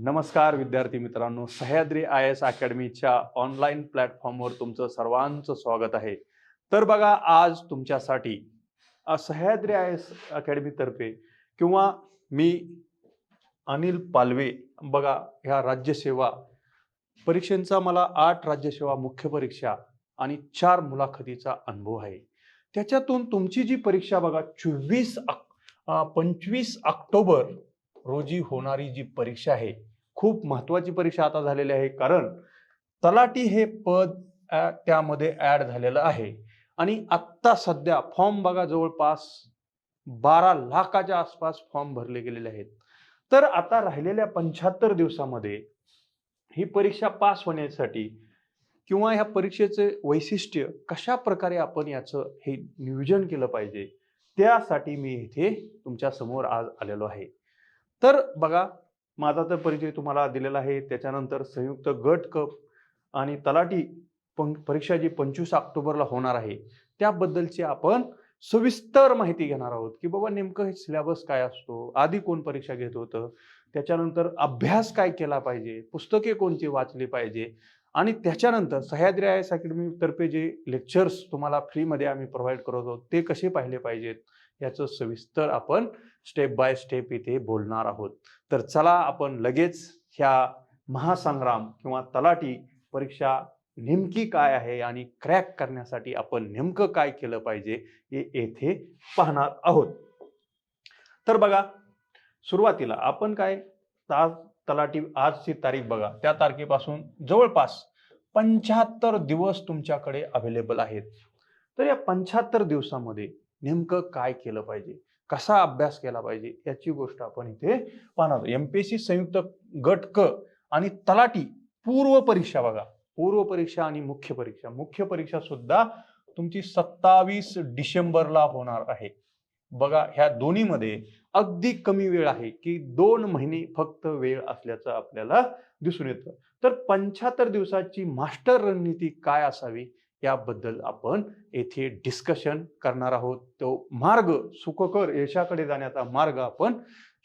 नमस्कार विद्यार्थी मित्रांनो, सह्याद्री IAS अकॅडमीच्या ऑनलाईन प्लॅटफॉर्मवर तुमचं सर्वांचं स्वागत आहे। तर बघा, आज तुमच्यासाठी सह्याद्री IAS अकॅडमीतर्फे किंवा मी अनिल पालवे, बघा ह्या राज्यसेवा परीक्षांचा मला 8 राज्यसेवा मुख्य परीक्षा आणि 4 मुलाखतीचा अनुभव आहे। त्याच्यातून तुमची जी परीक्षा बघा 25 ऑक्टोबर रोजी होणारी जी परीक्षा आहे, खूप महत्त्वाची परीक्षा आता झालेली आहे, कारण तलाठी हे पद त्यामध्ये ऍड झालेलं आहे आणि आत्ता सध्या फॉर्म बघा जवळपास 12 लाखाच्या आसपास फॉर्म भरले गेलेले आहेत। तर आता राहिलेल्या 75 दिवसामध्ये ही परीक्षा पास होण्यासाठी किंवा ह्या परीक्षेचे वैशिष्ट्य कशा प्रकारे आपण याचं हे नियोजन केलं पाहिजे, त्यासाठी मी इथे तुमच्या समोर आज आलेलो आहे। तर बघा, माझा तर परिचय तुम्हाला दिलेला आहे। त्याच्यानंतर संयुक्त गट क आणि तलाठी परीक्षा जी 25 ऑक्टोबरला होणार आहे त्याबद्दलची आपण सविस्तर माहिती घेणार आहोत की बाबा नेमकं हे सिलेबस काय असतो, आधी कोण परीक्षा घेत होतं, त्याच्यानंतर अभ्यास काय केला पाहिजे, पुस्तके कोणती वाचली पाहिजे आणि त्याच्यानंतर सह्याद्री IAS अकॅडमी तर्फे जे लेक्चर्स तुम्हाला फ्रीमध्ये आम्ही प्रोव्हाइड करत आहोत ते कसे पाहिले पाहिजेत याचं सविस्तर आपण स्टेप बाय स्टेप इथे बोलणार आहोत। तर चला आपण लगेच ह्या महासंग्राम किंवा तलाठी परीक्षा नेमकी काय आहे आणि क्रॅक करण्यासाठी आपण नेमकं काय केलं पाहिजे हे येथे पाहणार आहोत। तर बघा, सुरुवातीला आपण काय तलाठी आजची तारीख बघा, त्या तारखेपासून जवळपास 75 दिवस तुमच्याकडे अवेलेबल आहेत। तर या 75 दिवसामध्ये नेमकं काय केलं पाहिजे, कसा अभ्यास केला पाहिजे याची गोष्ट आपण इथे पाहणार आहोत। MPSC संयुक्त गट क आणि तलाठी पूर्व परीक्षा बघा, पूर्व परीक्षा आणि मुख्य परीक्षा, मुख्य परीक्षा सुद्धा तुमची 27 डिसेंबरला होणार आहे। बघा, ह्या दोन्हीमध्ये अगदी कमी वेळ आहे की 2 महिने फक्त वेळ असल्याचं आपल्याला दिसून येतं। तर 75 दिवसाची मास्टर रणनीती काय असावी याबद्दल आपण येथे डिस्कशन करणार आहोत। तो मार्ग, सुखकर यशाकडे जाण्याचा मार्ग आपण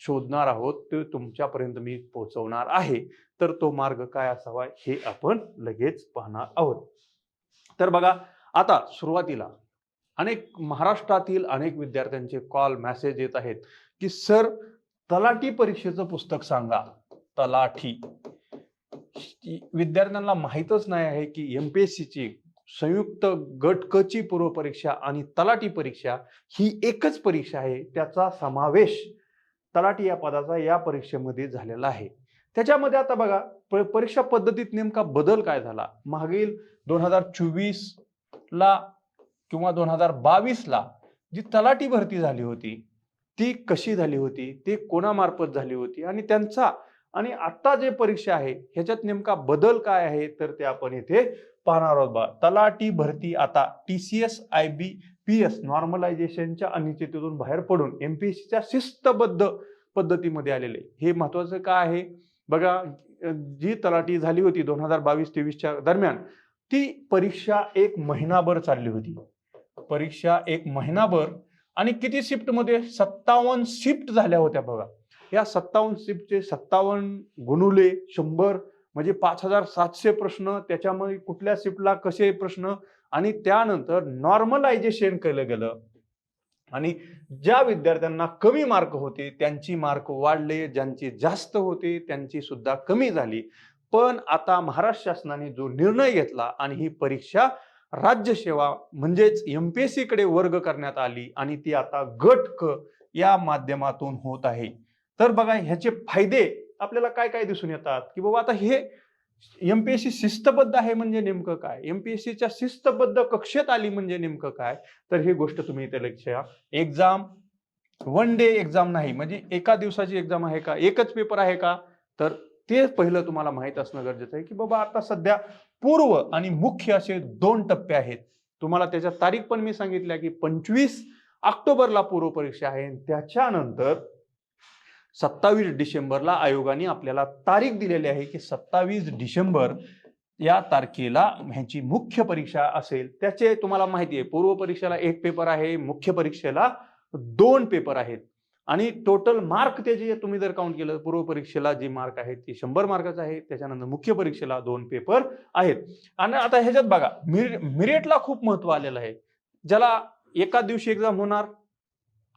शोधणार आहोत, तो तुमच्यापर्यंत मी पोहोचवणार आहे। तर तो मार्ग काय असावा हे आपण लगेच पाहणार आहोत। तर बघा, आता सुरुवातीला महाराष्ट्रातील अनेक विद्यार्थ्यांचे कॉल मेसेज येत आहेत की सर तलाठी परीक्षेचं पुस्तक सांगा। तलाठी विद्यार्थ्यांना माहीतच नाही आहे की MPSC ची संयुक्त गट क ची पूर्व परीक्षा आणि तलाठी परीक्षा ही एकच परीक्षा आहे। त्याचा समावेश तलाठी या पदाचा या परीक्षेमध्ये झालेला आहे। त्याच्यामध्ये आता बघा, परीक्षा पद्धतीत नेमका बदल काय झाला, मागील 2024 ला किंवा 2022 ला जी तलाठी भरती झाली होती ती कशी झाली होती, ते कोणामार्फत झाली होती आणि त्यांचा आणि आता जे परीक्षा आहे ह्याच्यात नेमका बदल काय आहे, तर ते आपण इथे पाहणार आहोत। बघा, तलाठी भरती आता TCS IBPS नॉर्मलायझेशनच्या अनिश्चिततेतून बाहेर पडून MPSC च्या शिस्तबद्ध पद्धतीमध्ये आलेले। हे महत्वाचं काय आहे बघा, जी तलाठी झाली होती 2022-23च्या दरम्यान ती परीक्षा 1 महिनाभर चालली होती। परीक्षा 1 महिनाभर आणि किती शिफ्ट मध्ये 57 शिफ्ट झाल्या होत्या। बघा, या 57 शिफ्टचे 57 गुणुले 100 म्हणजे 5700 प्रश्न, त्याच्यामध्ये कुठल्या शिफ्टला कसे प्रश्न आणि त्यानंतर नॉर्मलायझेशन केलं गेलं आणि ज्या विद्यार्थ्यांना कमी मार्क होते त्यांची मार्क वाढले, ज्यांची जास्त होते त्यांची सुद्धा कमी झाली। पण आता महाराष्ट्र शासनाने जो निर्णय घेतला आणि ही परीक्षा राज्यसेवा म्हणजेच MPSC कडे वर्ग करण्यात आली आणि ती आता गट क या माध्यमातून होत आहे। तर बघा, ह्याचे फायदे आपल्याला काय काय दिसून येतात की बाबा आता हे MPSC शिस्तबद्ध आहे म्हणजे नेमकं काय, MPSC च्या शिस्तबद्ध कक्षेत आली म्हणजे नेमकं काय, तर ही गोष्ट तुम्ही इथे लक्षात घ्या। एक्झाम 1 डे एक्झाम नाही, म्हणजे एका दिवसाची एक्झाम आहे का, एकच पेपर आहे का, तर ते पहिलं तुम्हाला माहित असणं गरजेचं आहे की बाबा आता सध्या पूर्व आणि मुख्य असे 2 टप्पे आहेत। तुम्हाला त्याच्या तारीख पण मी सांगितल्या की 25 ऑक्टोबरला पूर्व परीक्षा आहे, त्याच्यानंतर 27 डिसेंबरला आयोगाने आपल्याला तारीख दिलेली आहे की 27 डिसेंबर या तारखेला ह्याची मुख्य परीक्षा असेल। त्याचे तुम्हाला माहिती आहे, पूर्व परीक्षेला 1 पेपर आहे, मुख्य परीक्षेला 2 पेपर आहेत आणि टोटल मार्क त्याचे तुम्ही जर काउंट केलं, पूर्व परीक्षेला जी मार्क आहेत ती 100 मार्काचं आहे. त्याच्यानंतर मुख्य परीक्षेला 2 पेपर आहेत. आणि आता ह्याच्यात बघा मिरिटला खूप महत्व आलेलं आहे. ज्याला एका दिवशी एक्झाम होणार,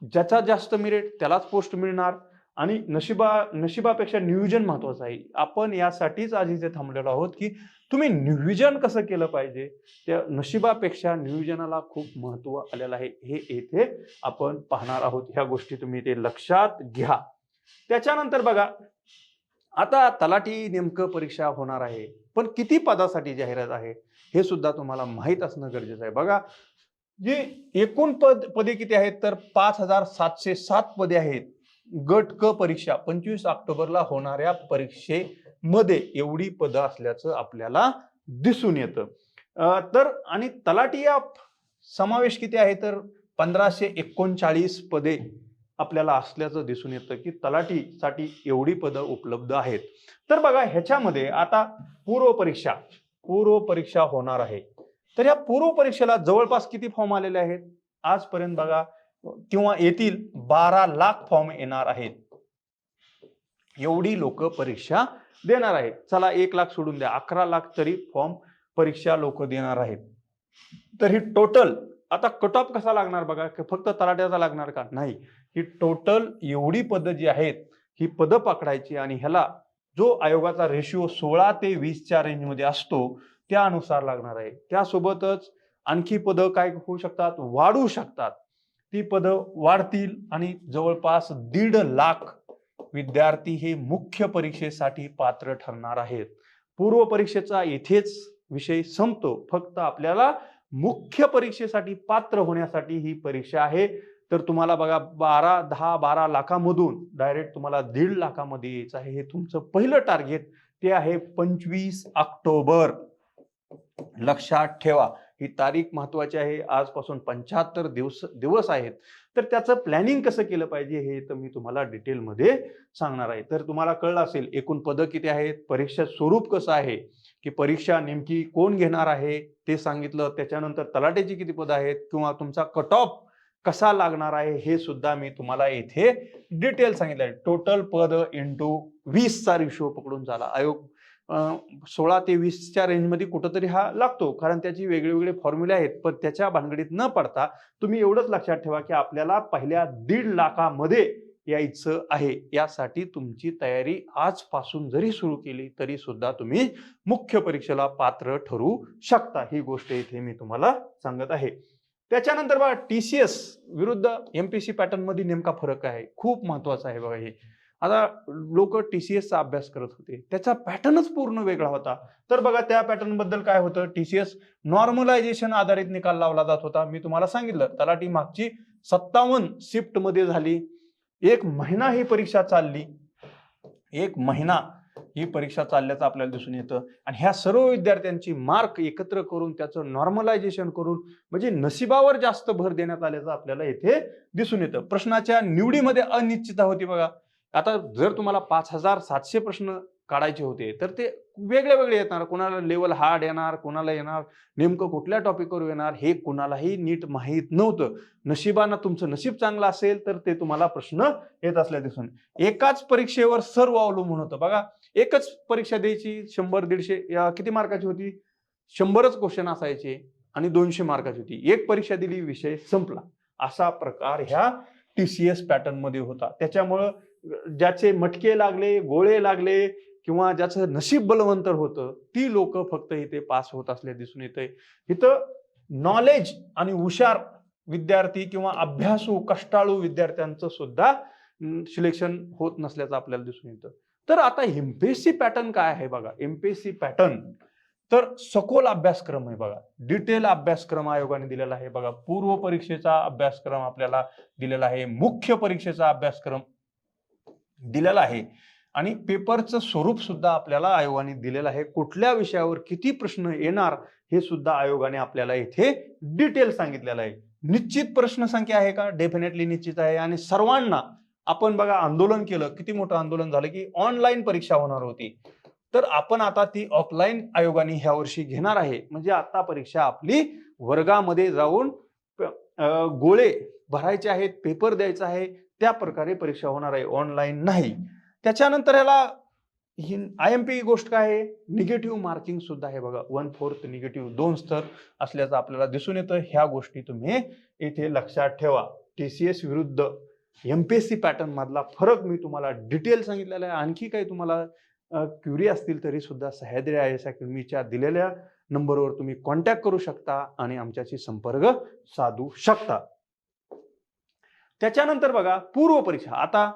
ज्याचा जास्त मेरिट त्यालाच पोस्ट मिळणार आणि नशिबापेक्षा नियोजन महत्वाचं आहे. आपण यासाठीच आज इथे थांबलेलो आहोत की तुम्ही नियोजन कसं केलं पाहिजे. त्या नशिबापेक्षा नियोजनाला खूप महत्व आलेलं आहे, हे येथे आपण पाहणार आहोत. ह्या गोष्टी तुम्ही ते लक्षात घ्या. त्याच्यानंतर बघा, आता तलाठी नेमकं परीक्षा होणार आहे, पण किती पदासाठी जाहिरात आहे हे सुद्धा तुम्हाला माहित असणं गरजेचं आहे. बघा, जी एकूण पदे किती आहेत तर 5707 पदे आहेत. गट क परीक्षा 25 ऑक्टोबरला होणाऱ्या परीक्षेमध्ये एवढी पदं असल्याचं आपल्याला दिसून येतं. तर आणि तलाठी या समावेश किती आहे तर 1539 पदे आपल्याला असल्याचं दिसून येतं की तलाठीसाठी एवढी पदं उपलब्ध आहेत. तर बघा, ह्याच्यामध्ये आता पूर्व परीक्षा होणार आहे. तर या पूर्व परीक्षेला जवळपास किती फॉर्म आलेले आहेत आजपर्यंत बघा, किंवा येतील 12 लाख फॉर्म येणार आहेत. एवढी लोक परीक्षा देणार आहेत. चला 1 लाख सोडून द्या, 11 लाख तरी फॉर्म परीक्षा लोक देणार आहेत. तर ही टोटल आता कट ऑफ कसा लागणार बघा, फक्त तलाट्याचा लागणार का? नाही, ही टोटल एवढी पदं जी आहेत ही पदं पकडायची आणि ह्याला जो आयोगाचा रेशिओ 16 ते 20च्या रेंजमध्ये असतो त्यानुसार लागणार आहे. त्यासोबतच आणखी पदं काय होऊ शकतात, वाढू शकतात. ती पदं वाढतील आणि जवळपास 1.5 लाख विद्यार्थी हे मुख्य परीक्षेसाठी पात्र ठरणार आहेत. पूर्व परीक्षेचा इथेच विषय संपतो. फक्त आपल्याला मुख्य परीक्षेसाठी पात्र होण्यासाठी ही परीक्षा आहे. तर तुम्हाला बघा 12 लाखामधून डायरेक्ट तुम्हाला 1.5 लाखामध्ये यायचं आहे. हे तुमचं पहिलं टार्गेट ते आहे 25 ऑक्टोबर. लक्षात ठेवा, ही तारीख महत्वाची आहे. आजपासून 75 दिवस आहेत. तर त्याचं प्लॅनिंग कसं केलं पाहिजे हे तर मी तुम्हाला डिटेलमध्ये सांगणार आहे. तर तुम्हाला कळलं असेल एकूण पदं किती आहेत, परीक्षा स्वरूप कसं आहे, की परीक्षा नेमकी कोण घेणार आहे ते सांगितलं. त्याच्यानंतर तलाठीची किती पदं आहेत किंवा तुमचा कट ऑफ कसा लागणार आहे हे सुद्धा मी तुम्हाला इथे डिटेल सांगितलं आहे. टोटल पद इंटू 20चा रेशो पकडून झाला. आयोग 16 ते 20च्या रेंजमध्ये कुठंतरी हा लागतो, कारण त्याची वेगवेगळे फॉर्म्युले आहेत. पण त्याच्या भानगडीत न पडता तुम्ही एवढंच लक्षात ठेवा की आपल्याला पहिल्या 1.5 लाखामध्ये यायचं आहे. यासाठी तुमची तयारी आजपासून जरी सुरू केली तरी सुद्धा तुम्ही मुख्य परीक्षेला पात्र ठरू शकता. ही गोष्ट इथे मी तुम्हाला सांगत आहे. त्याच्यानंतर बघा, TCS विरुद्ध MPSC पॅटर्न मध्ये नेमका फरक आहे, खूप महत्वाचा आहे बघा. हे आता लोक TCSचा अभ्यास करत होते, त्याचा पॅटर्नच पूर्ण वेगळा होता. तर बघा, त्या पॅटर्न बद्दल काय होतं, TCS नॉर्मलायझेशन आधारित निकाल लावला जात होता. मी तुम्हाला सांगितलं, तलाठी मागची 57 शिफ्ट मध्ये झाली. 1 महिना ही परीक्षा चालली. 1 महिना ही परीक्षा चालल्याचं आपल्याला दिसून येतं. आणि ह्या सर्व विद्यार्थ्यांची मार्क एकत्र करून त्याचं नॉर्मलायझेशन करून म्हणजे नशिबावर जास्त भर देण्यात आल्याचं आपल्याला इथे दिसून येतं. प्रश्नाच्या निवडीमध्ये अनिश्चितता होती बघा. आता जर तुम्हाला 5700 प्रश्न काढायचे होते तर ते वेगळे वेगळे येणार. कोणाला लेवल हार्ड येणार, कोणाला येणार नेमकं कुठल्या टॉपिकवर येणार हे कुणालाही नीट माहीत नव्हतं. नशिबानं तुमचं नशीब चांगलं असेल तर ते तुम्हाला प्रश्न येत असल्या दिसून. एकाच परीक्षेवर सर्व अवलंबून होतं बघा. एकच परीक्षा द्यायची, 100-150 किती मार्काची होती, 100च क्वेश्चन असायचे आणि 200 मार्काची होती. एक परीक्षा दिली, विषय संपला. असा प्रकार ह्या TCS पॅटर्न मध्ये होता. त्याच्यामुळं ज्याचे मटके लागले, गोळे लागले किंवा ज्याचं नशीब बलवंतर होतं ती लोक फक्त इथे पास होत असले दिसून येते. इथं नॉलेज आणि हुशार विद्यार्थी किंवा अभ्यासू कष्टाळू विद्यार्थ्यांचं सुद्धा सिलेक्शन होत नसल्याचं आपल्याला दिसून येतं. तर आता MPSC पॅटर्न काय आहे बघा. MPSC पॅटर्न तर सखोल अभ्यासक्रम आहे बघा. डिटेल अभ्यासक्रम आयोगाने दिलेला आहे बघा. पूर्व परीक्षेचा अभ्यासक्रम आपल्याला दिलेला आहे, मुख्य परीक्षेचा अभ्यासक्रम दिलेला आहे आणि पेपरचं स्वरूप सुद्धा आपल्याला आयोगाने दिलेलं आहे. कुठल्या विषयावर किती प्रश्न येणार हे सुद्धा आयोगाने आपल्याला इथे डिटेल सांगितलेलं आहे. निश्चित प्रश्न संख्या आहे का? डेफिनेटली निश्चित आहे. आणि सर्वांना आपण बघा आंदोलन केलं, किती मोठं आंदोलन झालं की ऑनलाईन परीक्षा होणार होती. तर आपण आता ती ऑफलाईन आयोगाने ह्या वर्षी घेणार आहे. म्हणजे आता परीक्षा आपली वर्गामध्ये जाऊन गोळे भरायचे आहेत, पेपर द्यायचा आहे. त्या प्रकारे परीक्षा होणार आहे, ऑनलाईन नाही. त्याच्यानंतर ह्याला ही IMP गोष्ट काय आहे, निगेटिव्ह मार्किंग सुद्धा आहे बघा, 1/4 निगेटिव्ह, 2 स्तर असल्याचं आपल्याला दिसून येतं. ह्या गोष्टी तुम्ही इथे लक्षात ठेवा. TCS विरुद्ध MPSC पॅटर्न मधला फरक मी तुम्हाला डिटेल सांगितलेला आहे. आणखी काही तुम्हाला क्युरी असतील तरी सुद्धा सह्याद्री IAS अकॅडमीच्या दिलेल्या नंबरवर तुम्ही कॉन्टॅक्ट करू शकता आणि आमच्याशी संपर्क साधू शकता. त्याच्यानंतर बघा पूर्व परीक्षा. आता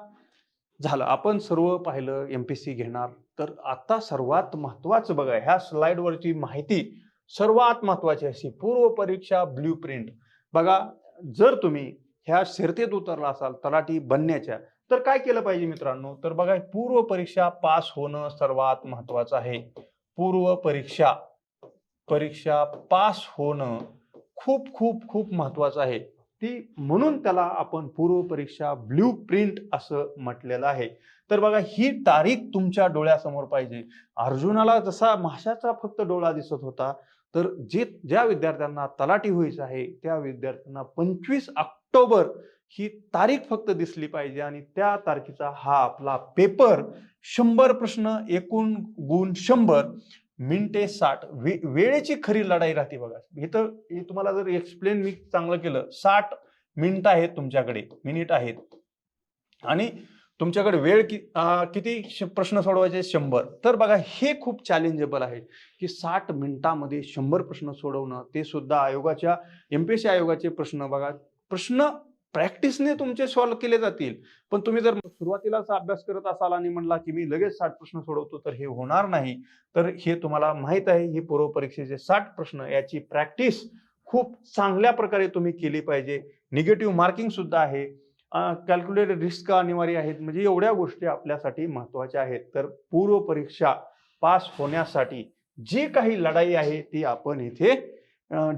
झालं, आपण सर्व पाहिलं MPSC घेणार, तर आता सर्वात महत्वाचं बघा, ह्या स्लाइडवरची माहिती सर्वात महत्वाची अशी पूर्व परीक्षा ब्ल्यू प्रिंट. बघा, जर तुम्ही ह्या शर्यतीत उतरला असाल तलाठी बनण्याच्या, तर काय केलं पाहिजे मित्रांनो, तर बघा पूर्व परीक्षा पास होणं सर्वात महत्वाचं आहे. पूर्व परीक्षा पास होणं खूप खूप खूप महत्वाचं आहे. ती म्हणून त्याला आपण पूर्व परीक्षा ब्ल्यू प्रिंट असं म्हटलेलं आहे. तर बघा, ही तारीख तुमच्या डोळ्यासमोर पाहिजे. अर्जुनाला जसा माशाचा फक्त डोळा दिसत होता, तर ज्या विद्यार्थ्यांना तलाठी व्हायचं आहे त्या विद्यार्थ्यांना 25 ऑक्टोबर ही तारीख फक्त दिसली पाहिजे आणि त्या तारखेचा हा आपला पेपर. 100 प्रश्न, एकूण गुण 100, मिनिटे 60, वेळेची खरी लढाई राहते बघा. इथं हे तुम्हाला जर एक्सप्लेन मी चांगलं केलं, 60 मिनिट आहेत तुमच्याकडे, मिनिट आहेत आणि तुमच्याकडे वेळ किती प्रश्न सोडवायचे, 100. तर बघा, हे खूप चॅलेंजेबल आहे की 60 मिनिटांमध्ये 100 प्रश्न सोडवणं, ते सुद्धा आयोगाच्या MPSC आयोगाचे प्रश्न. बघा, प्रश्न प्रॅक्टिसने तुमचे सॉल्व्ह केले जातील, पण तुम्ही जर सुरुवातीलाच अभ्यास करत असाल आणि म्हणला की मी लगेच 60 प्रश्न सोडवतो, तर हे होणार नाही. तर हे तुम्हाला माहित आहे, ही पूर्व परीक्षेचे 60 प्रश्न, याची प्रॅक्टिस खूप चांगल्या प्रकारे तुम्ही केली पाहिजे. निगेटिव्ह मार्किंग सुद्धा आहे, कॅल्क्युलेटेड रिस्क अनिवार्य आहेत. म्हणजे एवढ्या गोष्टी आपल्यासाठी महत्वाच्या आहेत. तर पूर्व परीक्षा पास होण्यासाठी जी काही लढाई आहे ती आपण इथे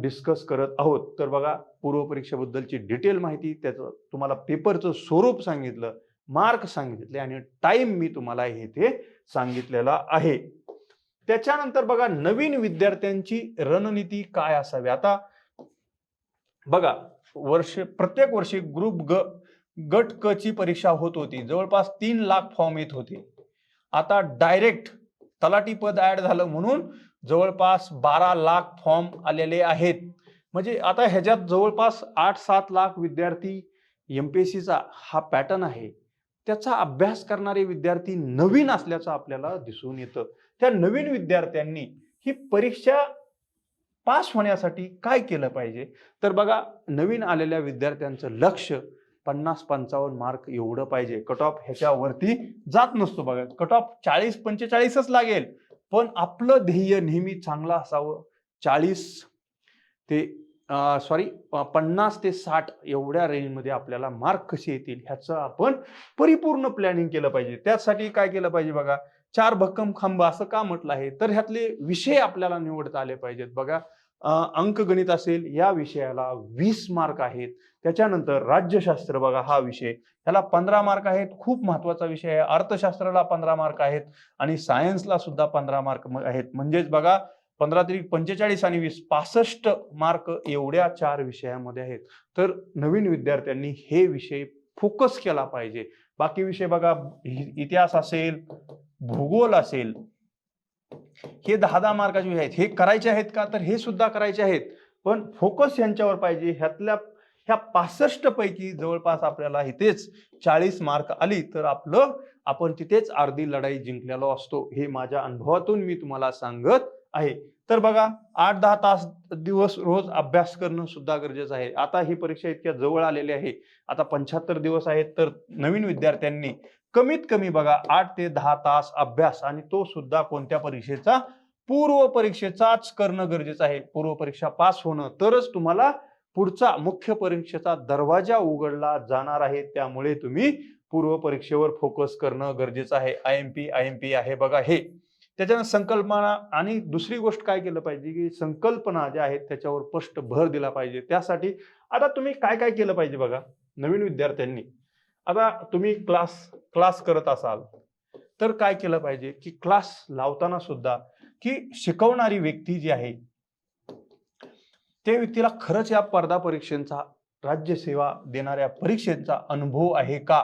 डिस्कस करत आहोत. तर बघा, पूर्व परीक्षेबद्दलची डिटेल माहिती, त्याचं तुम्हाला पेपरचं स्वरूप सांगितलं, मार्क सांगितले आणि टाइम मी तुम्हाला इथे सांगितलेला आहे. त्याच्यानंतर बघा, नवीन विद्यार्थ्यांची रणनीती काय असावी. आता बघा, प्रत्येक वर्षी गट क ची परीक्षा होत होती, जवळपास 3 लाख फॉर्म येत होते. आता डायरेक्ट तलाठी पद ऍड झालं म्हणून जवळपास 12 लाख फॉर्म आलेले आहेत. म्हणजे आता ह्याच्यात जवळपास 8-7 लाख विद्यार्थी, MPSCचा हा पॅटर्न आहे त्याचा अभ्यास करणारे विद्यार्थी नवीन असल्याचं आपल्याला दिसून येतं. त्या नवीन विद्यार्थ्यांनी ही परीक्षा पास होण्यासाठी काय केलं पाहिजे. तर बघा, नवीन आलेल्या विद्यार्थ्यांचं लक्ष 50-55 मार्क एवढं पाहिजे. कट ऑफ ह्याच्यावरती जात नसतो बघा, कट ऑफ 40-45च लागेल, पण आपलं ध्येय नेहमी चांगलं असावं. 50 ते 60 एवढ्या रेंजमध्ये आपल्याला मार्क कसे येतील ह्याचं आपण परिपूर्ण प्लॅनिंग केलं पाहिजे. त्यासाठी काय केलं पाहिजे बघा, 4 भक्कम खांब असं का म्हटलं आहे, तर ह्यातले विषय आपल्याला निवडता आले पाहिजेत. बघा, अंकगणित असेल, या विषयाला 20 मार्क आहेत. त्याच्यानंतर राज्यशास्त्र बघा, हा विषय, ह्याला 15 मार्क आहेत, खूप महत्वाचा विषय आहे. अर्थशास्त्राला 15 मार्क आहेत आणि सायन्सला सुद्धा 15 मार्क आहेत. म्हणजेच बघा, 15 × 45 आणि 20, 65 मार्क एवढ्या 4 विषयामध्ये आहेत. तर नवीन विद्यार्थ्यांनी हे विषय फोकस केला पाहिजे. बाकी विषय बघा, इतिहास असेल, भूगोल असेल, हे 10-10 मार्काचे विषय आहेत. हे करायचे आहेत का, तर हे सुद्धा करायचे आहेत, पण फोकस यांच्यावर पाहिजे. ह्या 65 पैकी जवळपास आपल्याला इथेच 40 मार्क आली तर आपण तिथेच अर्धी लढाई जिंकलेलो असतो. हे माझ्या अनुभवातून मी तुम्हाला सांगत आहे. तर बघा, 8-10 दिवस रोज अभ्यास करणं सुद्धा गरजेचं आहे. आता ही परीक्षा इतक्या जवळ आलेली आहे, आता 75 दिवस आहेत, तर नवीन विद्यार्थ्यांनी कमीत कमी बघा 8 ते 10 तास अभ्यास, आणि तो सुद्धा कोणत्या परीक्षेचा, पूर्व परीक्षेचाच करणं गरजेचं आहे. पूर्व परीक्षा पास होणं, तरच तुम्हाला पुढचा मुख्य परीक्षेचा दरवाजा उघडला जाणार आहे. त्यामुळे तुम्ही पूर्व परीक्षेवर फोकस करणं गरजेचं आहे. IMP आहे बघा हे. त्याच्यानं संकल्पना, आणि दुसरी गोष्ट काय केलं पाहिजे की संकल्पना ज्या आहेत त्याच्यावर स्पष्ट भर दिला पाहिजे. त्यासाठी आता तुम्ही काय काय केलं पाहिजे बघा, नवीन विद्यार्थ्यांनी. आता तुम्ही क्लास करत असाल तर काय केलं पाहिजे की क्लास लावताना सुद्धा की शिकवणारी व्यक्ती जी आहे त्या व्यक्तीला खरंच या स्पर्धा परीक्षांचा राज्यसेवा देणाऱ्या परीक्षेचा अनुभव आहे का,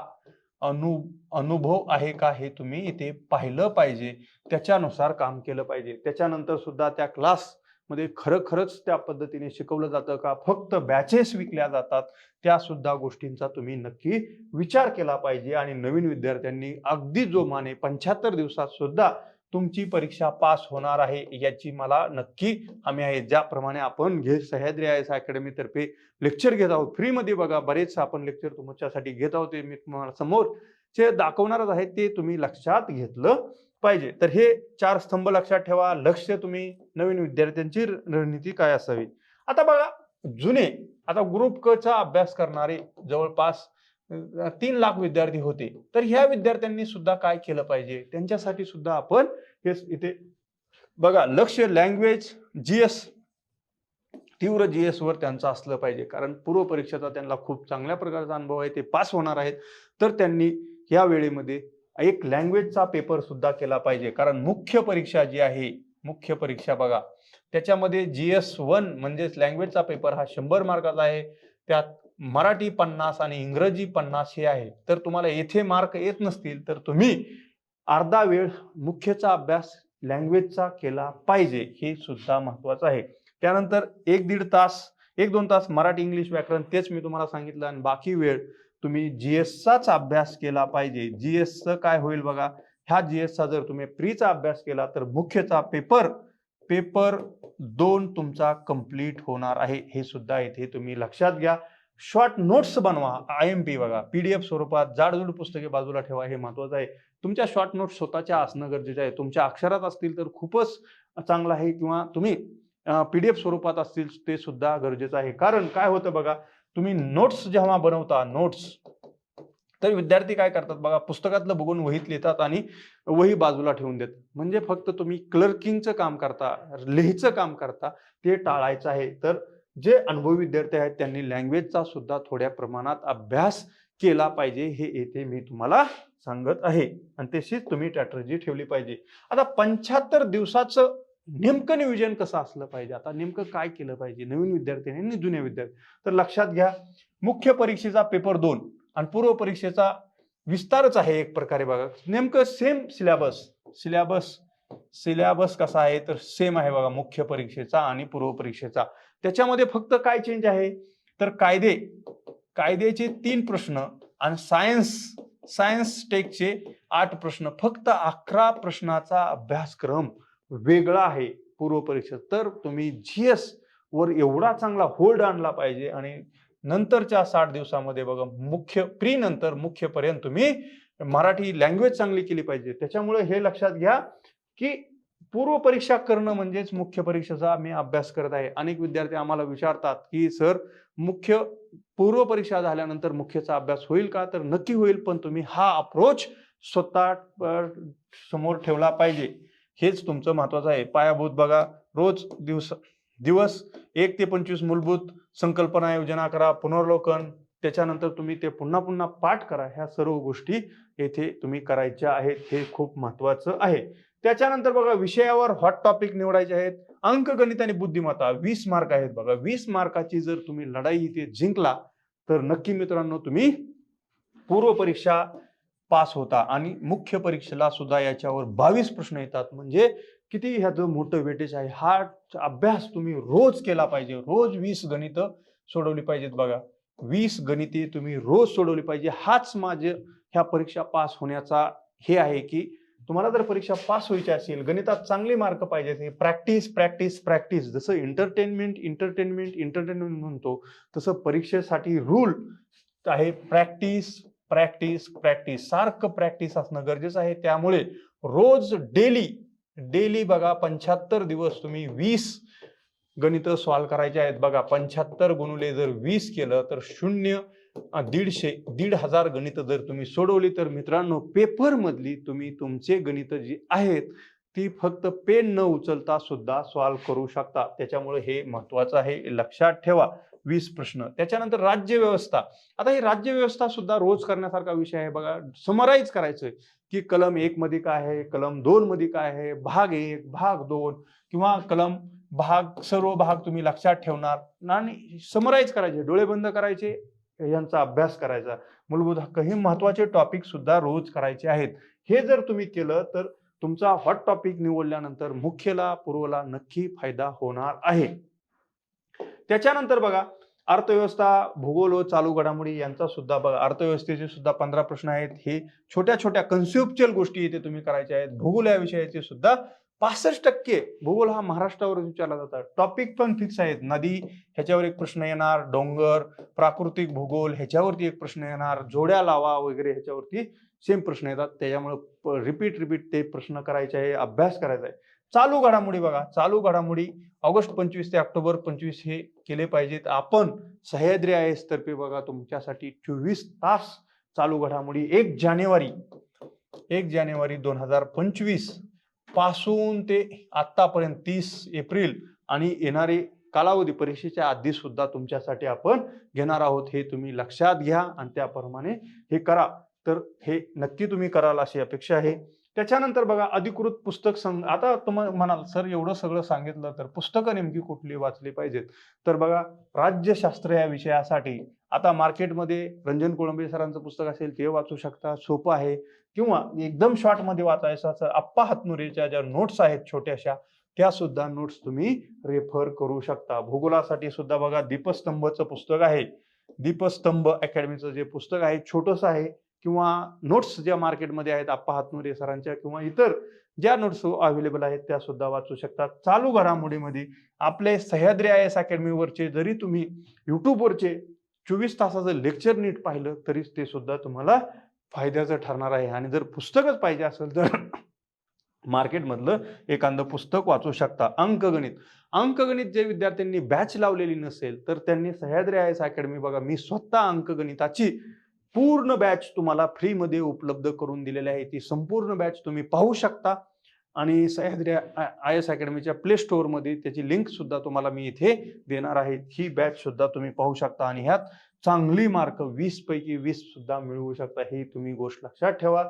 अनुभव आहे का हे तुम्ही इथे पाहिलं पाहिजे, त्याच्यानुसार काम केलं पाहिजे. त्याच्यानंतर सुद्धा त्या क्लासमध्ये खरंच त्या पद्धतीने शिकवलं जातं का, फक्त बॅचेस विकल्या जातात, त्या सुद्धा गोष्टींचा तुम्ही नक्की विचार केला पाहिजे. आणि नवीन विद्यार्थ्यांनी अगदी जोमाने 75 दिवसात सुद्धा तुमची परीक्षा पास होणार आहे याची मला नक्की हमी आहे. ज्याप्रमाणे आपण सह्याद्री IAS अकॅडमी तर्फे लेक्चर घेत आहोत फ्रीमध्ये, बघा बरेच आपण लेक्चर तुमच्यासाठी घेत आहोत, ते मी तुम्हाला समोरचे दाखवणारच आहे, ते तुम्ही लक्षात घेतलं पाहिजे. तर हे 4 स्तंभ लक्षात ठेवा. लक्ष तुम्ही नवीन विद्यार्थ्यांची रणनीती काय असावी. आता बघा जुने, आता ग्रुप क चा अभ्यास करणारे जवळपास 3 लाख विद्यार्थी होते. तर ह्या विद्यार्थ्यांनी सुद्धा काय केलं पाहिजे, त्यांच्यासाठी सुद्धा आपण हे इथे बघा लक्ष लँग्वेज GS, तीव्र GS वर त्यांचं असलं पाहिजे, कारण पूर्व परीक्षेचा त्यांना खूप चांगल्या प्रकारचा अनुभव आहे, ते पास होणार आहेत. तर त्यांनी या वेळेमध्ये एक लँग्वेजचा पेपर सुद्धा केला पाहिजे, कारण मुख्य परीक्षा जी आहे, मुख्य परीक्षा बघा त्याच्यामध्ये GS1 म्हणजेच लँग्वेजचा पेपर हा 100 मार्काचा आहे. त्यात मराठी 50 आणि इंग्रजी 50 हे आहे. तर तुम्हाला येथे मार्क येत नसतील तर तुम्ही अर्धा वेळ मुख्यचा अभ्यास लँग्वेजचा केला पाहिजे, हे सुद्धा महत्वाचं आहे. त्यानंतर 1-1.5 तास 1-2 तास मराठी इंग्लिश व्याकरण, तेच मी तुम्हाला सांगितलं, आणि बाकी वेळ तुम्ही GSचाच अभ्यास केला पाहिजे. GSचं काय होईल बघा, ह्या GSचा जर तुम्ही प्रीचा अभ्यास केला तर मुख्यचा पेपर 2 तुमचा कंप्लीट होणार आहे, हे सुद्धा इथे तुम्ही लक्षात घ्या. शॉर्ट नोट्स बनवा, IMP बघा PDF स्वरूपात, जाडजूड पुस्तके बाजूला ठेवा, हे महत्वाचं आहे. तुमच्या शॉर्ट नोट्स स्वतःच्या असणं गरजेचं आहे. तुमच्या अक्षरात असतील तर खूपच चांगलं आहे, किंवा तुम्ही PDF स्वरूपात असतील ते सुद्धा गरजेचं आहे. कारण काय होतं बघा, तुम्ही नोट्स जेव्हा बनवता नोट्स, तर विद्यार्थी काय करतात बघा, पुस्तकातलं बघून वहीत लिहितात आणि वही बाजूला ठेवून देतात. म्हणजे फक्त तुम्ही क्लर्किंगचं काम करता, लिहायचं काम करता, ते टाळायचं आहे. तर जे अनुभवी विद्यार्थी आहेत त्यांनी लँग्वेजचा सुद्धा थोड्या प्रमाणात अभ्यास केला पाहिजे, हे येथे मी तुम्हाला सांगत आहे. आणि तशीच तुम्ही स्ट्रॅटेजी ठेवली पाहिजे. आता 75 दिवसाचं नेमकं नियोजन कसं असलं पाहिजे, आता नेमकं काय केलं पाहिजे नवीन विद्यार्थ्यांनी आणि जुन्या विद्यार्थी. तर लक्षात घ्या, मुख्य परीक्षेचा पेपर 2 आणि पूर्व परीक्षेचा विस्तारच आहे एक प्रकारे. बघा नेमकं सेम सिलेबस कसा आहे, तर सेम आहे बघा, मुख्य परीक्षेचा आणि पूर्व परीक्षेचा. त्याच्यामध्ये फक्त काय चेंज आहे, तर कायद्याचे 3 प्रश्न आणि सायन्स टेकचे 8 प्रश्न, फक्त 11 प्रश्नाचा अभ्यासक्रम वेगळा आहे पूर्व परीक्षेत. तर तुम्ही GS वर एवढा चांगला होल्ड आणला पाहिजे, आणि नंतरच्या 60 दिवसामध्ये बघा मुख्य प्री नंतर मुख्य पर्यंत तुम्ही मराठी लँग्वेज चांगली केली पाहिजे. त्याच्यामुळे हे लक्षात घ्या की पूर्व परीक्षा करणं म्हणजेच मुख्य परीक्षेचा मी अभ्यास करत आहे. अनेक विद्यार्थी आम्हाला विचारतात की सर पूर्व परीक्षा झाल्यानंतर मुख्यचा अभ्यास होईल का, तर नक्की होईल, पण तुम्ही हा अप्रोच स्वतः समोर ठेवला पाहिजे, हेच तुमचं महत्वाचं आहे. पायाभूत बघा, रोज दिवस 1 ते 25 मूलभूत संकल्पना योजना करा, पुनर्वलोकन, त्याच्यानंतर तुम्ही ते पुन्हा पाठ करा. ह्या सर्व गोष्टी येथे तुम्ही करायच्या आहेत, हे खूप महत्वाचं आहे. त्याच्यानंतर बघा विषयावर हॉट टॉपिक निवडायचे आहेत. अंकगणित आणि बुद्धिमत्ता 20 मार्क आहेत बघा. 20 मार्काची जर तुम्ही लढाई इथे जिंकला तर नक्की मित्रांनो तुम्ही पूर्व परीक्षा पास होता, आणि मुख्य परीक्षेला सुद्धा याच्यावर 22 प्रश्न येतात. म्हणजे किती ह्याचं मोठं वेटेज आहे. हा अभ्यास तुम्ही रोज केला पाहिजे. रोज 20 गणित सोडवली पाहिजेत बघा. 20 गणिते तुम्ही रोज सोडवली पाहिजे. हाच माझे ह्या परीक्षा पास होण्याचा हे आहे की तुम्हाला जर परीक्षा पास व्हायची असेल, गणितात चांगले मार्क पाहिजे, प्रॅक्टिस. जसं एंटरटेनमेंट म्हणतो, तसं परीक्षेसाठी रूल आहे प्रॅक्टिस. सारखं प्रॅक्टिस असणं गरजेचं आहे. त्यामुळे रोज डेली बघा 75 दिवस तुम्ही 20 गणित सॉल्व्ह करायचे आहेत बघा. 75 गुणिले जर 20 केलं तर 1,500 गणित जर तुम्ही सोडवली तर मित्रांनो पेपर मधली तुम्ही तुमचे गणित जी आहेत ती फक्त पेन न उचलता सुद्धा सॉल्व्ह करू शकता. त्याच्यामुळे हे महत्वाचं आहे, लक्षात ठेवा. 20 प्रश्न. त्याच्यानंतर राज्यव्यवस्था. आता ही राज्यव्यवस्था सुद्धा रोज करण्यासारखा विषय आहे बघा. समराईज करायचंय की कलम 1 मध्ये काय आहे, कलम 2 मध्ये काय आहे, भाग 1 भाग 2 किंवा कलम सर्व भाग तुम्ही लक्षात ठेवणार आणि समराईज करायचे, डोळे बंद करायचे, यांचा अभ्यास करायचा. मूलभूत हक्क हे महत्वाचे टॉपिक सुद्धा रोज करायचे आहेत. हे जर तुम्ही केलं तर तुमचा हॉट टॉपिक निवडल्यानंतर मुख्यला पूर्वला नक्की फायदा होणार आहे. त्याच्यानंतर बघा अर्थव्यवस्था, भूगोल व चालू घडामोडी यांचा सुद्धा बघा, अर्थव्यवस्थेचे सुद्धा 15 प्रश्न आहेत. हे छोट्या छोट्या कन्सेप्च्युअल गोष्टी इथे तुम्ही करायच्या आहेत. भूगोल या विषयाचे सुद्धा 65% भूगोल हा महाराष्ट्रावर विचारला जातात. टॉपिक पण फिक्स आहेत. नदी ह्याच्यावर एक प्रश्न येणार, डोंगर, प्राकृतिक भूगोल ह्याच्यावरती एक प्रश्न येणार, जोड्या लावा वगैरे ह्याच्यावरती सेम प्रश्न येतात. त्याच्यामुळे रिपीट ते प्रश्न करायचे आहे, अभ्यास करायचा आहे. चालू घडामोडी बघा, चालू घडामोडी ऑगस्ट 25 ते ऑक्टोबर 25 हे केले पाहिजेत. आपण सह्याद्री IAS तर्फे बघा तुमच्यासाठी 24 तास चालू घडामोडी 1 जानेवारी 2025 पासून ते आतापर्यंत 30 एप्रिल आणि येणारे कालावधी परीक्षेच्या आधी सुद्धा तुमच्यासाठी आपण घेणार आहोत. हे तुम्ही लक्षात घ्या आणि त्याप्रमाणे हे करा. तर हे नक्की तुम्ही कराल अशी अपेक्षा आहे. त्याच्यानंतर बघा अधिकृत पुस्तक आता तुम्ही म्हणाल सर एवढं सगळं सांगितलं तर पुस्तकं नेमकी कुठली वाचली पाहिजेत. तर बघा राज्यशास्त्र या विषयासाठी आता मार्केटमध्ये रंजन कोळंबे सरांचं पुस्तक असेल ते वाचू शकता, सोपं आहे. किंवा एकदम शॉर्ट मध्ये वाचायचं असेल अप्पा हातनुरेच्या ज्या नोट्स आहेत छोट्याशा त्या सुद्धा नोट्स तुम्ही रेफर करू शकता. भूगोलासाठी सुद्धा बघा दीपस्तंभचं पुस्तक आहे. दीपस्तंभ अकॅडमीचं जे पुस्तक आहे छोटंसं आहे. किंवा नोट्स ज्या मार्केटमध्ये आहेत अप्पा हातनुरे सरांच्या किंवा इतर ज्या नोट्स अवेलेबल आहेत त्या सुद्धा वाचू शकतात. चालू घडामोडीमध्ये आपले सह्याद्री IAS अकॅडमीवरचे जरी तुम्ही युट्यूबवरचे 24 तासाचं लेक्चर नीट पाहिलं तरी ते सुद्धा तुम्हाला फायद्याचं ठरणार आहे. आणि जर पुस्तकच पाहिजे असेल तर मार्केटमधलं एखादं पुस्तक वाचू शकता. अंकगणित जे विद्यार्थ्यांनी बॅच लावलेली नसेल तर त्यांनी सह्याद्री IAS अकॅडमी बघा, मी स्वतः अंकगणिताची पूर्ण बॅच तुम्हाला फ्री मध्ये उपलब्ध करून दिलेली आहे. ती संपूर्ण बॅच तुम्ही पाहू शकता आणि सह्याद्री IAS अकॅडमीच्या प्ले स्टोअर मध्ये त्याची लिंक सुद्धा तुम्हाला मी इथे देणार आहे. ही बॅच सुद्धा तुम्ही पाहू शकता आणि ह्यात चांगली मार्क 20 पैकी 20 सुद्धा मिळवू शकता. ही तुम्ही गोष्ट लक्षात ठेवा.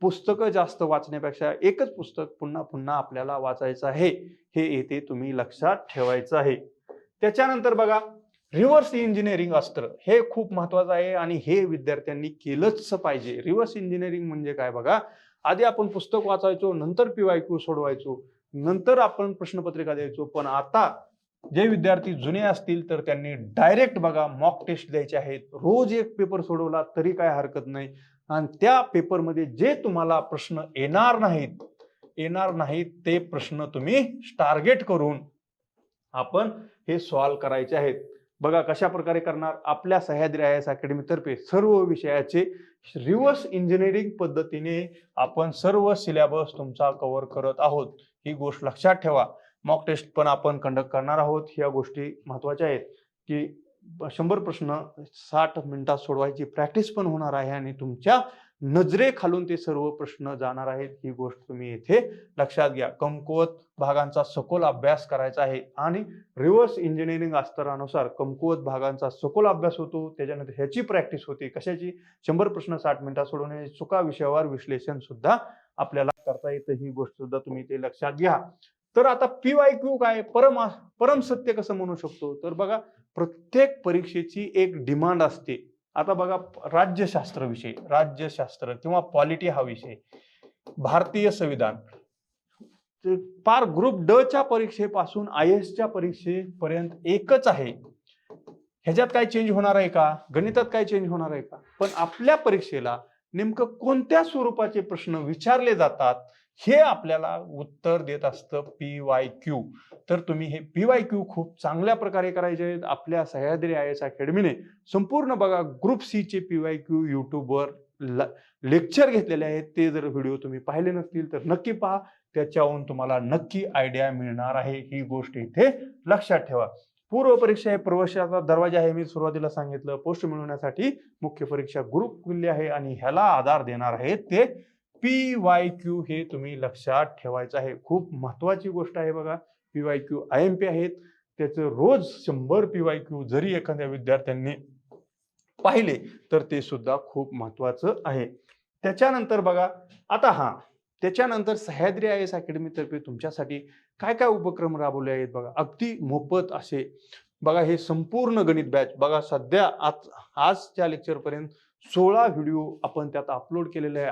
पुस्तकं जास्त वाचण्यापेक्षा एकच पुस्तक पुन्हा पुन्हा आपल्याला वाचायचं आहे हे येथे तुम्ही लक्षात ठेवायचं आहे. त्याच्यानंतर बघा रिव्हर्स इंजिनिअरिंग अस्त्र हे खूप महत्वाचं आहे आणि हे विद्यार्थ्यांनी केलंच पाहिजे. रिव्हर्स इंजिनिअरिंग म्हणजे काय बघा, आधी आपण पुस्तक वाचायचो, नंतर PYQ सोडवायचो, नंतर आपण प्रश्नपत्रिका द्यायचो. पण आता जे विद्यार्थी जुने असतील तर त्यांनी डायरेक्ट बघा मॉक टेस्ट द्यायचे आहेत. रोज एक पेपर सोडवला तरी काय हरकत नाही आणि त्या पेपरमध्ये जे तुम्हाला प्रश्न येणार नाहीत ते प्रश्न तुम्ही टार्गेट करून आपण हे सॉल्व्ह करायचे आहेत. बघा कशा प्रकारे करणार. आपल्या सह्याद्री IAS अकॅडमी तर्फे सर्व विषयाचे रिव्हर्स इंजिनिअरिंग पद्धतीने आपण सर्व सिलेबस तुमचा कव्हर करत आहोत. ही गोष्ट लक्षात ठेवा. मॉक टेस्ट पण आपण कंडक्ट करणार आहोत. ह्या गोष्टी महत्वाच्या आहेत की 100 प्रश्न 60 मिनिटात सोडवायची प्रॅक्टिस पण होणार आहे आणि तुमच्या नजरेखालून ते सर्व प्रश्न जाणार आहेत. ही गोष्ट तुम्ही येथे लक्षात घ्या. कमकुवत भागांचा सखोल अभ्यास करायचा आहे आणि रिव्हर्स इंजिनिअरिंग अस्त्रानुसार कमकुवत भागांचा सखोल अभ्यास होतो. त्याच्यानंतर ह्याची प्रॅक्टिस होते. कशाची? 100 प्रश्न 60 मिनिटात सोडवणे, चुका विषयावर विश्लेषण सुद्धा आपल्याला करता येतं. ही गोष्ट सुद्धा तुम्ही ते लक्षात घ्या. तर आता PYQ काय, परम सत्य कसं म्हणू शकतो. तर बघा प्रत्येक परीक्षेची एक डिमांड असते. आता बघा राज्यशास्त्र किंवा पॉलिटी हा विषय, भारतीय संविधान पार ग्रुप ड च्या परीक्षेपासून IAS च्या परीक्षेपर्यंत एकच आहे. ह्याच्यात काय चेंज होणार आहे का? गणितात काय चेंज होणार आहे का? पण आपल्या परीक्षेला नेमकं कोणत्या स्वरूपाचे प्रश्न विचारले जातात हे आपल्याला उत्तर देत असतं PYQ. तर तुम्ही हे PYQ खूप चांगल्या प्रकारे करायचे आहेत. आपल्या सह्याद्री IAS अकॅडमीने संपूर्ण बघा ग्रुप C चे PYQ युट्यूबवर लेक्चर घेतलेले आहेत. ते जर व्हिडिओ तुम्ही पाहिले नसतील तर नक्की पहा. त्याच्यावरून तुम्हाला नक्की आयडिया मिळणार आहे. ही गोष्ट इथे लक्षात ठेवा. पूर्व परीक्षा हे प्रवेशाचा दरवाजा आहे. मी सुरुवातीला सांगितलं पोस्ट मिळवण्यासाठी मुख्य परीक्षा गुरुकुल्य आहे आणि ह्याला आधार देणार आहे ते PYQ. हे तुम्ही लक्षात ठेवायचं आहे. खूप महत्वाची गोष्ट आहे बघा. PYQ IMP आहेत. त्याचं रोज 100 PYQ जरी एखाद्या विद्यार्थ्यांनी पाहिले तर ते सुद्धा खूप महत्वाचं आहे. त्याच्यानंतर बघा आता त्याच्यानंतर सह्याद्री IAS अकॅडमी तर्फे तुमच्यासाठी काय काय उपक्रम राबवले आहेत बघा, अगदी मोफत असे बघा. हे संपूर्ण गणित बॅच बघा, सध्या आजच्या लेक्चर पर्यंत 16 व्हिडिओ आपण त्यात अपलोड केलेले आहे.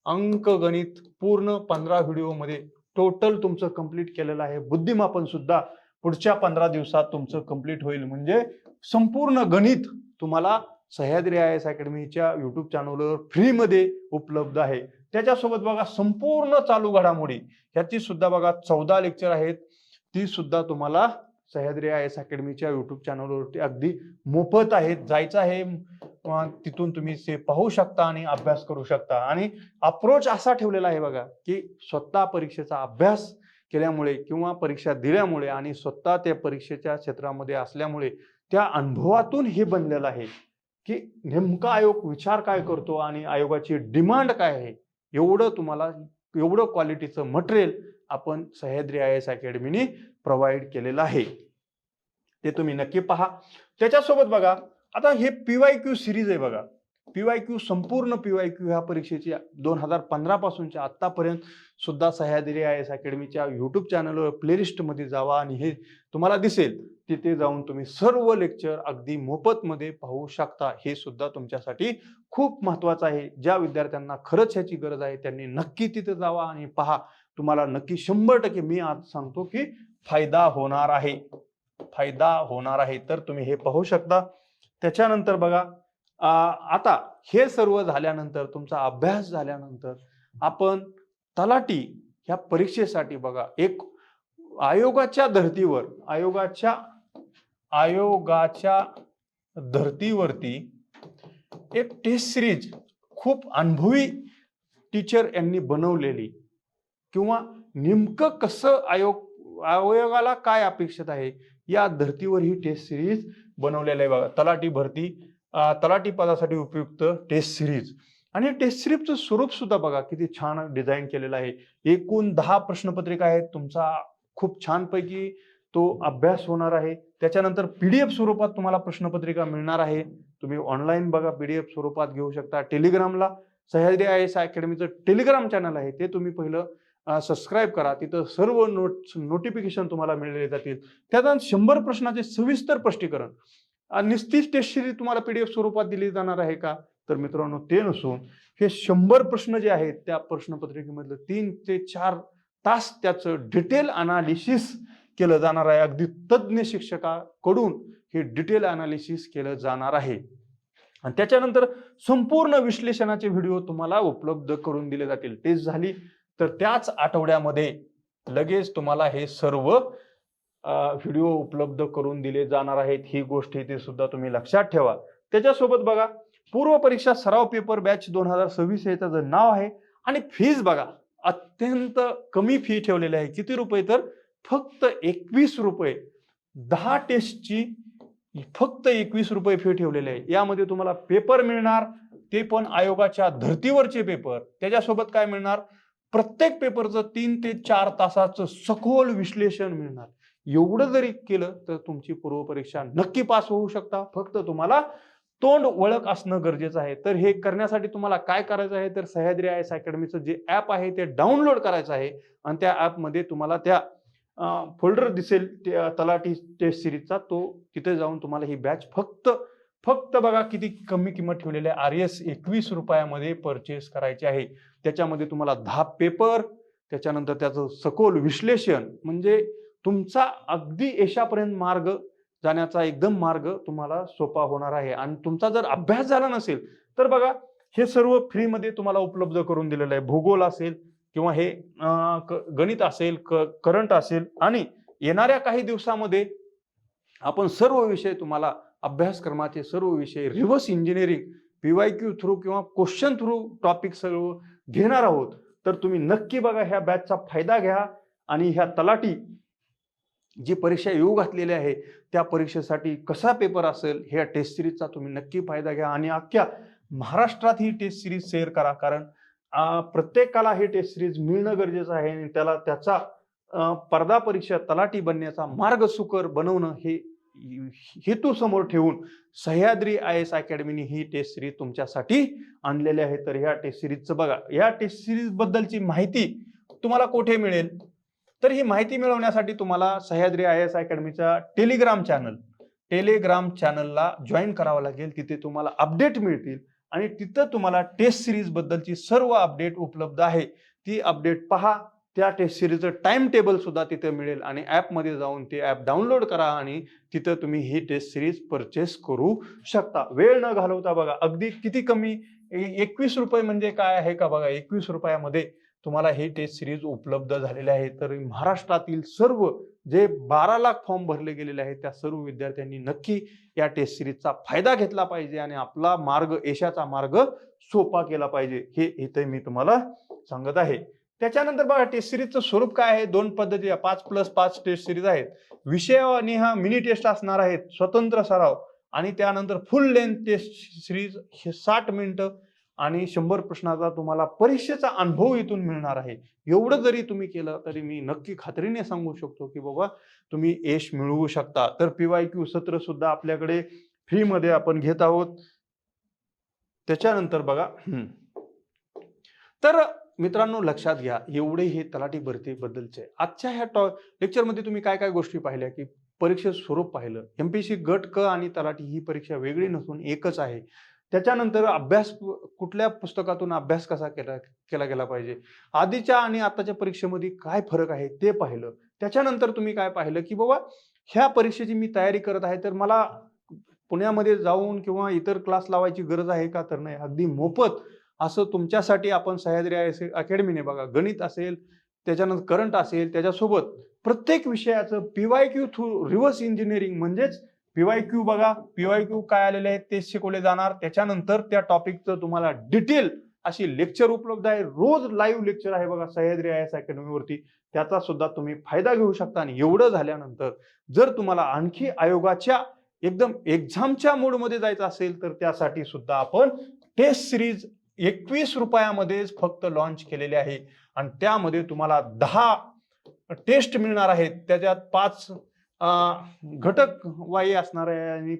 अंकगणित पूर्ण 15 व्हिडिओ मध्ये टोटल तुमचं कंप्लीट केलेलं आहे. बुद्धिमापन सुद्धा पुढच्या 15 दिवसात तुमचं कंप्लीट होईल. म्हणजे संपूर्ण गणित तुम्हाला सह्याद्री IAS अकॅडमीच्या युट्यूब चॅनलवर फ्रीमध्ये उपलब्ध आहे. त्याच्यासोबत बघा संपूर्ण चालू घडामोडी ह्याची सुद्धा बघा 14 लेक्चर आहेत, ती सुद्धा तुम्हाला सह्याद्री IAS अकॅडमीच्या युट्यूब चॅनलवरती अगदी मोफत आहेत. जायचं आहे तिथून तुम्ही ते पाहू शकता आणि अभ्यास करू शकता. आणि अप्रोच असा ठेवलेला आहे बघा की स्वतः परीक्षेचा अभ्यास केल्यामुळे किंवा परीक्षा दिल्यामुळे आणि स्वतः त्या परीक्षेच्या क्षेत्रामध्ये असल्यामुळे त्या अनुभवातून हे बनलेलं आहे की नेमका आयोग विचार काय करतो आणि आयोगाची डिमांड काय आहे. एवढं क्वालिटीचं मटेरियल आपण सह्याद्री IAS अकॅडमीने प्रोव्हाइड केलेलं आहे. ते तुम्ही नक्की पहा. त्याच्यासोबत बघा आता हे PYQ सिरीज आहे बघा. PYQ संपूर्ण PYQ ह्या परीक्षेची 2015 पासूनच्या आतापर्यंत सुद्धा सह्याद्री IAS अकॅडमीच्या युट्यूब चॅनलवर प्लेलिस्ट मध्ये जावा आणि हे तुम्हाला दिसेल. तिथे जाऊन तुम्ही सर्व लेक्चर अगदी मोफत मध्ये पाहू शकता. हे सुद्धा तुमच्यासाठी खूप महत्वाचं आहे. ज्या विद्यार्थ्यांना खरंच ह्याची गरज आहे त्यांनी नक्की तिथे जावा आणि पहा. तुम्हाला नक्की 100% मी आज सांगतो की फायदा होणार आहे. तर तुम्ही हे पाहू शकता. त्याच्यानंतर बघा आता हे सर्व झाल्यानंतर तुमचा अभ्यास झाल्यानंतर आपण तलाठी ह्या परीक्षेसाठी बघा एक आयोगाच्या धर्तीवरती एक टेस्ट सिरीज खूप अनुभवी टीचर यांनी बनवलेली किंवा नेमकं कसं आयोगाला काय अपेक्षित आहे या धर्तीवर ही टेस्ट सिरीज बनवलेलं आहे बघा. तलाठी पदासाठी उपयुक्त टेस्ट सिरीज. आणि टेस्ट सिरीजचं स्वरूप सुद्धा बघा किती छान डिझाईन केलेलं आहे. एकूण 10 प्रश्नपत्रिका आहेत. तुमचा खूप छान पैकी तो अभ्यास होणार आहे. त्याच्यानंतर PDF स्वरूपात तुम्हाला प्रश्नपत्रिका मिळणार आहे. तुम्ही ऑनलाईन बघा PDF स्वरूपात घेऊ शकता. टेलिग्रामला सह्याद्री IAS अकॅडमीचं टेलिग्राम चॅनल आहे, ते तुम्ही पहिलं सबस्क्राईब करा. तिथं सर्व नोटिफिकेशन तुम्हाला मिळाले जातील. त्यात 100 प्रश्नाचे सविस्तर स्पष्टीकरण. निश्चित टेस्ट सिरीज तुम्हाला PDF स्वरूपात दिली जाणार आहे का, तर मित्रांनो ते नसून हे 100 प्रश्न जे आहेत त्या प्रश्नपत्रिकेमधलं 3 ते 4 तास त्याचं डिटेल अनालिसिस केलं जाणार आहे. अगदी तज्ज्ञ शिक्षकाकडून हे डिटेल अनालिसिस केलं जाणार आहे. आणि त्याच्यानंतर संपूर्ण विश्लेषणाचे व्हिडिओ तुम्हाला उपलब्ध करून दिले जातील. टेस्ट झाली तर त्याच आठवड्यामध्ये लगेच तुम्हाला हे सर्व व्हिडिओ उपलब्ध करून दिले जाणार आहेत. ही गोष्ट इथे सुद्धा तुम्ही लक्षात ठेवा. त्याच्यासोबत बघा पूर्व परीक्षा सराव पेपर बॅच 2026 याचं जर नाव आहे. आणि फीज बघा अत्यंत कमी फी ठेवलेली आहे. किती रुपये, तर फक्त 21 रुपये. 10 टेस्टची फक्त 21 रुपये फी ठेवलेली आहे. यामध्ये तुम्हाला पेपर मिळणार, ते पण आयोगाच्या धर्तीवरचे पेपर. त्याच्यासोबत काय मिळणार, प्रत्येक पेपरचं 3 ते 4 तासाचं सखोल विश्लेषण मिळणार. एवढं जरी केलं तर तुमची पूर्व परीक्षा नक्की पास होऊ शकता. फक्त तुम्हाला तोंड ओळख असणं गरजेचं आहे. तर हे करण्यासाठी तुम्हाला काय करायचं आहे, तर सह्याद्री IAS अकॅडमीचं जे ऍप आहे ते डाउनलोड करायचं आहे. आणि त्या ऍपमध्ये तुम्हाला त्या फोल्डर दिसेल तलाठी टेस्ट सिरीजचा, तो तिथे जाऊन तुम्हाला ही बॅच फक्त बघा किती कमी किंमत ठेवलेली आहे. RS 21 रुपयामध्ये परचेस करायची आहे. त्याच्यामध्ये तुम्हाला 10 पेपर, त्याच्यानंतर त्याचं सखोल विश्लेषण, म्हणजे तुमचा अगदी यशापर्यंत मार्ग जाण्याचा एकदम मार्ग तुम्हाला सोपा होणार आहे. आणि तुमचा जर अभ्यास झाला नसेल तर बघा हे सर्व फ्रीमध्ये तुम्हाला उपलब्ध करून दिलेलं आहे. भूगोल असेल किंवा हे गणित असेल, करंट असेल, आणि येणाऱ्या काही दिवसामध्ये आपण सर्व विषय तुम्हाला अभ्यासक्रमाचे सर्व विषय रिव्हर्स इंजिनिअरिंग PYQ थ्रू किंवा क्वेश्चन थ्रू टॉपिक सर्व घेणार आहोत. तर तुम्ही नक्की बघा, ह्या बॅचचा फायदा घ्या आणि ह्या तलाठी जी परीक्षा येऊ घातलेली आहे त्या परीक्षेसाठी कसा पेपर असेल ह्या टेस्ट सिरीजचा तुम्ही नक्की फायदा घ्या. आणि अख्ख्या महाराष्ट्रात ही टेस्ट सिरीज शेअर करा, कारण प्रत्येकाला ही टेस्ट सिरीज मिळणं गरजेचं आहे. आणि त्याला त्याचा स्पर्धा परीक्षा तलाठी बनण्याचा मार्ग सुकर बनवणं हे हेतू समोर ठेवून सह्याद्री IAS अकॅडमीने ही टेस्ट सिरीज तुमच्यासाठी आणलेली आहे. तर ह्या टेस्ट सिरीजचं बघा, या टेस्ट सिरीज बद्दलची माहिती तुम्हाला कुठे मिळेल, तर ही माहिती मिळवण्यासाठी तुम्हाला सह्याद्री IAS अकॅडमीचा टेलिग्राम चॅनलला जॉईन करावं लागेल. तिथे तुम्हाला अपडेट मिळतील आणि तिथं तुम्हाला टेस्ट सिरीज बद्दलची सर्व अपडेट उपलब्ध आहे. ती अपडेट पहा. त्या टेस्ट सिरीजचं टाइम टेबल सुद्धा तिथे मिळेल आणि ॲपमध्ये जाऊन ते ॲप डाउनलोड करा आणि तिथं तुम्ही ही टेस्ट सिरीज परचेस करू शकता. वेळ न घालवता बघा, अगदी किती कमी 21 रुपये म्हणजे काय आहे का बघा, 21 रुपयामध्ये तुम्हाला ही टेस्ट सिरीज उपलब्ध झालेली आहे. तर महाराष्ट्रातील सर्व जे 12 लाख फॉर्म भरले गेलेले आहेत त्या सर्व विद्यार्थ्यांनी नक्की या टेस्ट सिरीजचा फायदा घेतला पाहिजे आणि आपला मार्ग, यशाचा मार्ग सोपा केला पाहिजे, हे इथे मी तुम्हाला सांगत आहे. त्याच्यानंतर बघा, टेस्ट सिरीजचं स्वरूप काय आहे. 2 पद्धती, 5+5 टेस्ट सिरीज आहेत. विषयानिहाय मिनी टेस्ट असणार आहेत, स्वतंत्र सराव, आणि त्यानंतर फुल लेंथ टेस्ट सिरीज 60 मिनिटं आणि 100 प्रश्नाचा तुम्हाला परीक्षेचा अनुभव इथून मिळणार आहे. एवढं जरी तुम्ही केलं तरी मी नक्की खात्रीने सांगू शकतो की बाबा तुम्ही यश मिळवू शकता. तर PYQ सत्र सुद्धा आपल्याकडे फ्रीमध्ये आपण घेत आहोत. त्याच्यानंतर बघा, तर मित्रांनो लक्षात घ्या, एवढे हे तलाठी भरती बद्दलचे आजच्या ह्या लेक्चरमध्ये तुम्ही काय काय गोष्टी पाहिल्या की परीक्षेचं स्वरूप पाहिलं. MPSC गट क आणि तलाठी ही परीक्षा वेगळी नसून एकच आहे. त्याच्यानंतर अभ्यास, कुठल्या पुस्तकातून अभ्यास कसा केला गेला पाहिजे, आधीच्या आणि आताच्या परीक्षेमध्ये काय फरक आहे ते पाहिलं. त्याच्यानंतर तुम्ही काय पाहिलं की बाबा ह्या परीक्षेची मी तयारी करत आहे, तर मला पुण्यामध्ये जाऊन किंवा इतर क्लास लावायची गरज आहे का, तर नाही. अगदी मोफत असं तुमच्यासाठी आपण सह्याद्री IAS अकॅडमीने बघा, गणित असेल, त्याच्यानंतर करंट असेल, त्याच्यासोबत प्रत्येक विषयाचं PYQ थ्रू रिव्हर्स इंजिनिअरिंग, म्हणजेच PYQ बघा, PYQ काय आलेले आहेत ते शिकवले जाणार. त्याच्यानंतर त्या टॉपिकचं तुम्हाला डिटेल अशी लेक्चर उपलब्ध आहे. रोज लाईव्ह लेक्चर आहे बघा सह्याद्री IAS अकॅडमीवरती, त्याचा सुद्धा तुम्ही फायदा घेऊ शकता. आणि एवढं झाल्यानंतर जर तुम्हाला आणखी आयोगाच्या एकदम एक्झामच्या मोडमध्ये जायचं असेल तर त्यासाठी सुद्धा आपण टेस्ट सिरीज 21 रुपयामध्येच फक्त लॉन्च केलेले आहे आणि त्यामध्ये तुम्हाला 10 टेस्ट मिळणार आहेत. त्याच्यात 5 घटक वाही असणार आहे आणि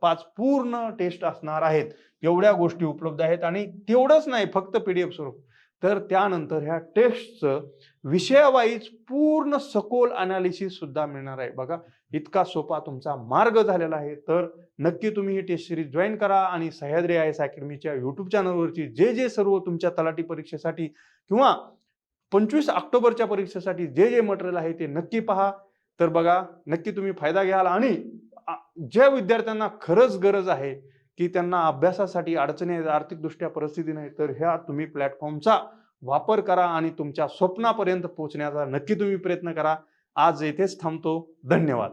5 पूर्ण टेस्ट असणार आहेत. एवढ्या गोष्टी उपलब्ध आहेत. आणि तेवढंच नाही फक्त PDF स्वरूप, तर त्यानंतर ह्या टेस्टचं विषयावाईज पूर्ण सखोल अनालिसिस सुद्धा मिळणार आहे. बघा, इतका सोपा तुमचा मार्ग झालेला आहे. तर नक्की तुम्ही ही टेस्ट सिरीज जॉईन करा आणि सह्याद्री IAS अकॅडमीच्या YouTube चॅनलवरची जे सर्व तुमच्या तलाठी परीक्षेसाठी किंवा 25 ऑक्टोबरच्या परीक्षेसाठी जे मटेरियल आहे ते नक्की पहा. तर बघा, नक्की तुम्ही फायदा घ्याल. आणि ज्या विद्यार्थ्यांना खरंच गरज आहे की त्यांना अभ्यासासाठी अडचणी आहेत, आर्थिकदृष्ट्या परिस्थिती नाही, तर ह्या तुम्ही प्लॅटफॉर्मचा वापर करा आणि तुमच्या स्वप्नापर्यंत पोहोचण्याचा नक्की तुम्ही प्रयत्न करा. आज येथेच थांबतो. धन्यवाद.